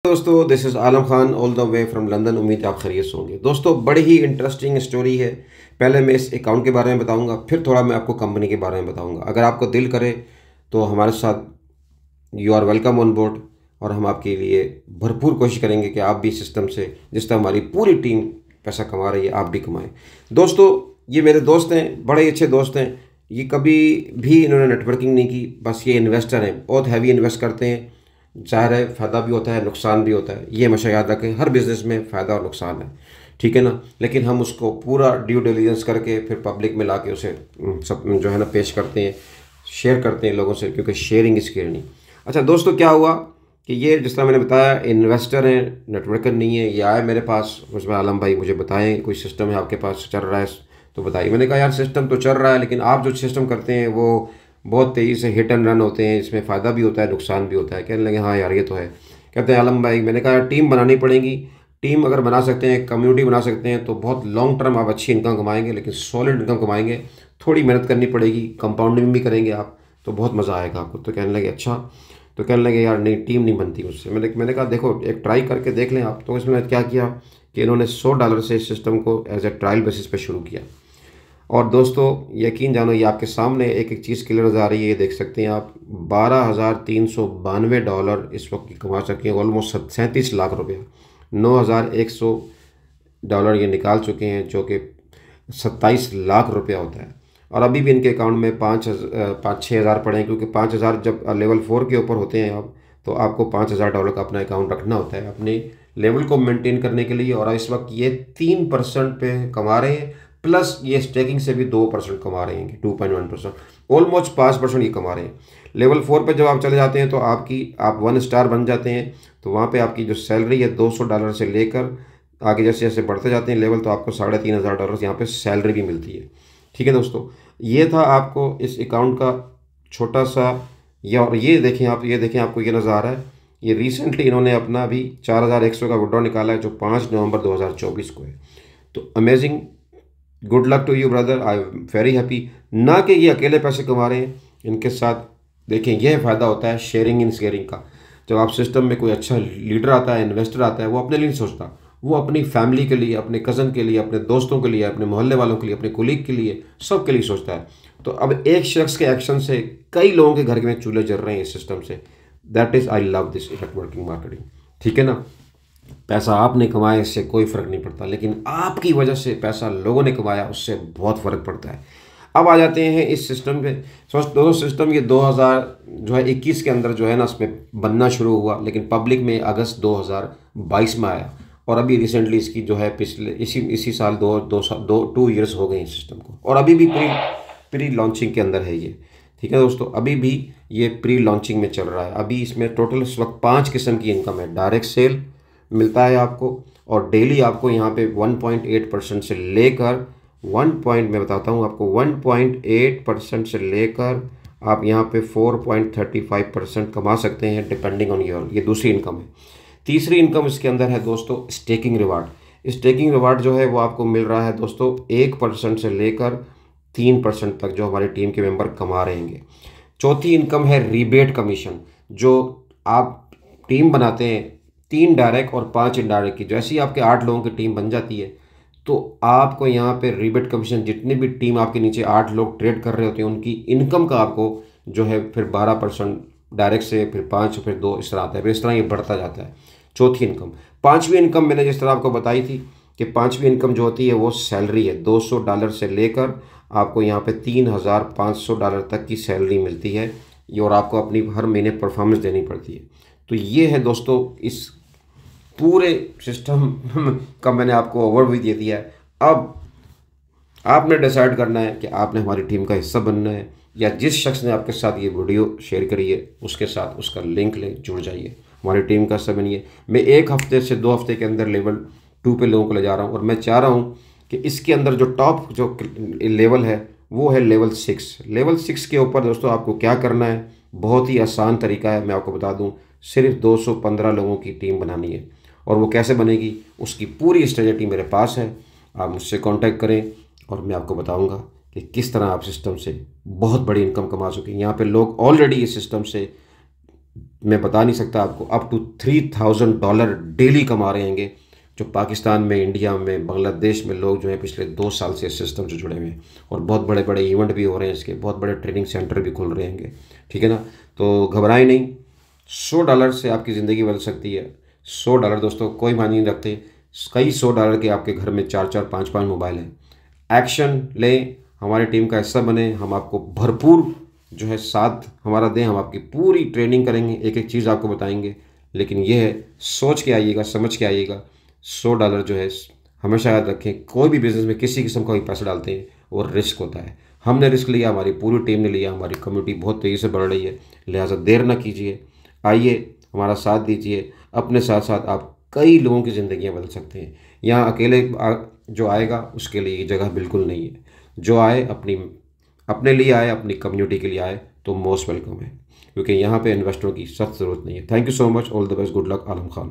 दोस्तों this is Alam Khan all the way from London. उम्मीद है आप खैरियत से होंगे। दोस्तों बड़ी ही इंटरेस्टिंग स्टोरी है। पहले मैं इस अकाउंट के बारे में बताऊंगा, फिर थोड़ा मैं आपको कंपनी के बारे में बताऊंगा। अगर आपको दिल करे तो हमारे साथ you are welcome on board, और हम आपके लिए भरपूर कोशिश करेंगे कि आप भी सिस्टम से, जिस तरह हमारी पूरी टीम पैसा कमा रही है, आप भी कमाएं। दोस्तों ये मेरे दोस्त हैं, बड़े अच्छे दोस्त हैं। ये कभी भी इन्होंने नेटवर्किंग नहीं की, बस ये इन्वेस्टर हैं, बहुत हैवी इन्वेस्ट करते हैं। ज़ाहिर है फ़ायदा भी होता है, नुकसान भी होता है। ये हमेशा याद रखें, हर बिज़नेस में फ़ायदा और नुकसान है, ठीक है ना। लेकिन हम उसको पूरा ड्यू डिलिजेंस करके फिर पब्लिक में ला के उसे सब जो है ना पेश करते हैं, शेयर करते हैं लोगों से, क्योंकि शेयरिंग इज़ केयरिंग। अच्छा दोस्तों, क्या हुआ कि ये जिस तरह मैंने बताया इन्वेस्टर हैं, नेटवर्कर नहीं है। ये आए मेरे पास, उसमें आलम भाई मुझे बताएं कोई सिस्टम है आपके पास चल रहा है तो बताइए। मैंने कहा यार सिस्टम तो चल रहा है, लेकिन आप जो सिस्टम करते हैं वो बहुत तेज़ी से हिट एंड रन होते हैं, इसमें फ़ायदा भी होता है नुकसान भी होता है। कहने लगे हाँ यार ये तो है। कहते हैं आलम भाई, मैंने कहा यार टीम बनानी पड़ेगी। टीम अगर बना सकते हैं, कम्युनिटी बना सकते हैं तो बहुत लॉन्ग टर्म आप अच्छी इनकम कमाएंगे, लेकिन सॉलिड इनकम कमाएंगे। थोड़ी मेहनत करनी पड़ेगी, कंपाउंडिंग भी करेंगे आप तो बहुत मज़ा आएगा आपको। तो कहने लगे अच्छा। तो कहने लगे यार नहीं, टीम नहीं बनती उससे। मैंने कहा देखो एक ट्राई करके देख लें आप। तो इसमें क्या किया कि इन्होंने $100 से इस सिस्टम को एज ए ट्रायल बेसिस पे शुरू किया। और दोस्तों यकीन जानो, ये आपके सामने एक एक चीज़ क्लियर नज़र आ रही है। ये देख सकते हैं आप, $12,392 इस वक्त की कमा सके हैं, ऑलमोस्ट 37 लाख रुपया। $9,100 ये निकाल चुके हैं, जो कि 27 लाख रुपया होता है। और अभी भी इनके अकाउंट में 5-6 हज़ार पड़े हैं, क्योंकि 5,000 जब लेवल 4 के ऊपर होते हैं आप, तो आपको $5,000 का अपना अकाउंट रखना होता है अपने लेवल को मेंटेन करने के लिए। और इस वक्त ये 3% पे कमा रहे हैं, प्लस ये स्टेकिंग से भी 2% कमा रहे हैं, 2.1%, ऑलमोस्ट 5% ये कमा रहे हैं। लेवल 4 पे जब आप चले जाते हैं तो आप 1 स्टार बन जाते हैं। तो वहाँ पे आपकी जो सैलरी है $200 से लेकर आगे जैसे जैसे बढ़ते जाते हैं लेवल, तो आपको $3,500 यहाँ पे सैलरी भी मिलती है। ठीक है दोस्तों, ये था आपको इस अकाउंट का छोटा सा। और ये देखें आप, ये देखें आपको ये नज़र आ रहा है, ये रिसेंटली इन्होंने अपना भी 4,100 का विड्रॉ निकाला है, जो 5 नवंबर 2024 को है। तो amazing, good luck to you brother, I am very happy. ना कि ये अकेले पैसे कमा रहे हैं, इनके साथ देखें यह फ़ायदा होता है शेयरिंग इन शेयरिंग का। जब आप सिस्टम में कोई अच्छा लीडर आता है, इन्वेस्टर आता है, वो अपने लिए नहीं सोचता, वो अपनी फैमिली के लिए, अपने कज़न के लिए, अपने दोस्तों के लिए, अपने मोहल्ले वालों के लिए, अपने कोलीग के लिए, सब के लिए सोचता है। तो अब एक शख्स के एक्शन से कई लोगों के घर में चूल्हे जल रहे हैं इस सिस्टम से। That is I love this networking marketing, ठीक है ना। पैसा आपने कमाया इससे कोई फ़र्क नहीं पड़ता, लेकिन आपकी वजह से पैसा लोगों ने कमाया उससे बहुत फ़र्क पड़ता है। अब आ जाते हैं इस सिस्टम पे। दोनों सिस्टम ये 2021 के अंदर जो है ना इसमें बनना शुरू हुआ, लेकिन पब्लिक में अगस्त 2022 में आया। और अभी रिसेंटली इसकी जो है पिछले इसी साल 2 ईयर्स हो गए इस सिस्टम को, और अभी भी प्री लॉन्चिंग के अंदर है ये। ठीक है दोस्तों, अभी भी ये प्री लॉन्चिंग में चल रहा है। अभी इसमें टोटल इस वक्त 5 किस्म की इनकम है। डायरेक्ट सेल मिलता है आपको, और डेली आपको यहाँ पे 1.8% से लेकर मैं बताता हूँ आपको, 1.8% से लेकर आप यहाँ पे 4.35% कमा सकते हैं, डिपेंडिंग ऑन योर। ये दूसरी इनकम है। तीसरी इनकम इसके अंदर है दोस्तों स्टेकिंग रिवार्ड। स्टेकिंग रिवार्ड जो है वो आपको मिल रहा है दोस्तों 1% से लेकर 3% तक, जो हमारी टीम के मेंबर कमा रहे हैं। चौथी इनकम है रिबेट कमीशन। जो आप टीम बनाते हैं 3 डायरेक्ट और 5 इनडायरेक्ट की, जैसे ही आपके 8 लोगों की टीम बन जाती है तो आपको यहाँ पे रिबेट कमीशन, जितनी भी टीम आपके नीचे 8 लोग ट्रेड कर रहे होते हैं उनकी इनकम का आपको जो है फिर 12% डायरेक्ट से, फिर 5, फिर 2, इस तरह आता है। फिर इस तरह ये बढ़ता जाता है। चौथी इनकम। पाँचवीं इनकम मैंने जिस तरह आपको बताई थी कि पाँचवीं इनकम जो होती है वो सैलरी है। $200 से लेकर आपको यहाँ पे $3,500 तक की सैलरी मिलती है, और आपको अपनी हर महीने परफॉर्मेंस देनी पड़ती है। तो ये है दोस्तों इस पूरे सिस्टम का मैंने आपको ओवरव्यू दे दिया है। अब आपने डिसाइड करना है कि आपने हमारी टीम का हिस्सा बनना है, या जिस शख्स ने आपके साथ ये वीडियो शेयर करी है उसके साथ उसका लिंक ले, जुड़ जाइए, हमारी टीम का हिस्सा बनिए। मैं 1 हफ्ते से 2 हफ्ते के अंदर लेवल 2 पे लोगों को ले जा रहा हूँ, और मैं चाह रहा हूँ कि इसके अंदर जो टॉप जो लेवल है वो है लेवल 6। लेवल 6 के ऊपर दोस्तों आपको क्या करना है, बहुत ही आसान तरीका है, मैं आपको बता दूँ। सिर्फ 215 लोगों की टीम बनानी है, और वो कैसे बनेगी उसकी पूरी स्ट्रेटजी मेरे पास है। आप मुझसे कांटेक्ट करें और मैं आपको बताऊंगा कि किस तरह आप सिस्टम से बहुत बड़ी इनकम कमा सकें। यहाँ पे लोग ऑलरेडी इस सिस्टम से मैं बता नहीं सकता आपको, अप टू $3000 डेली कमा रहे हैंगे, जो पाकिस्तान में, इंडिया में, बांग्लादेश में लोग जो हैं पिछले 2 साल से इस सिस्टम से जुड़े हुए हैं। और बहुत बड़े बड़े इवेंट भी हो रहे हैं इसके, बहुत बड़े ट्रेनिंग सेंटर भी खुल रहे हैंगे। ठीक है ना, तो घबराएं नहीं, $100 से आपकी ज़िंदगी बदल सकती है। $100 दोस्तों कोई मायने नहीं रखते, कई $100 के आपके घर में 4-4, 5-5 मोबाइल हैं। एक्शन लें, हमारी टीम का हिस्सा बने, हम आपको भरपूर जो है साथ हमारा दें, हम आपकी पूरी ट्रेनिंग करेंगे, एक एक चीज़ आपको बताएंगे। लेकिन यह है, सोच के आइएगा, समझ के आइएगा। $100 जो है हमेशा याद रखें, कोई भी बिज़नेस में किसी किस्म का भी पैसा डालते हैं वो रिस्क होता है। हमने रिस्क लिया, हमारी पूरी टीम ने लिया, हमारी कम्युनिटी बहुत तेज़ी से बढ़ रही है, लिहाजा देर ना कीजिए, आइए हमारा साथ दीजिए। अपने साथ साथ आप कई लोगों की ज़िंदगियाँ बदल सकते हैं। यहाँ अकेले जो आएगा उसके लिए ये जगह बिल्कुल नहीं है। जो आए अपने लिए आए, अपनी कम्युनिटी के लिए आए तो मोस्ट वेलकम है, क्योंकि यहाँ पे इन्वेस्टरों की सख्त ज़रूरत नहीं है। Thank you so much, all the best, good luck, Alam Khan.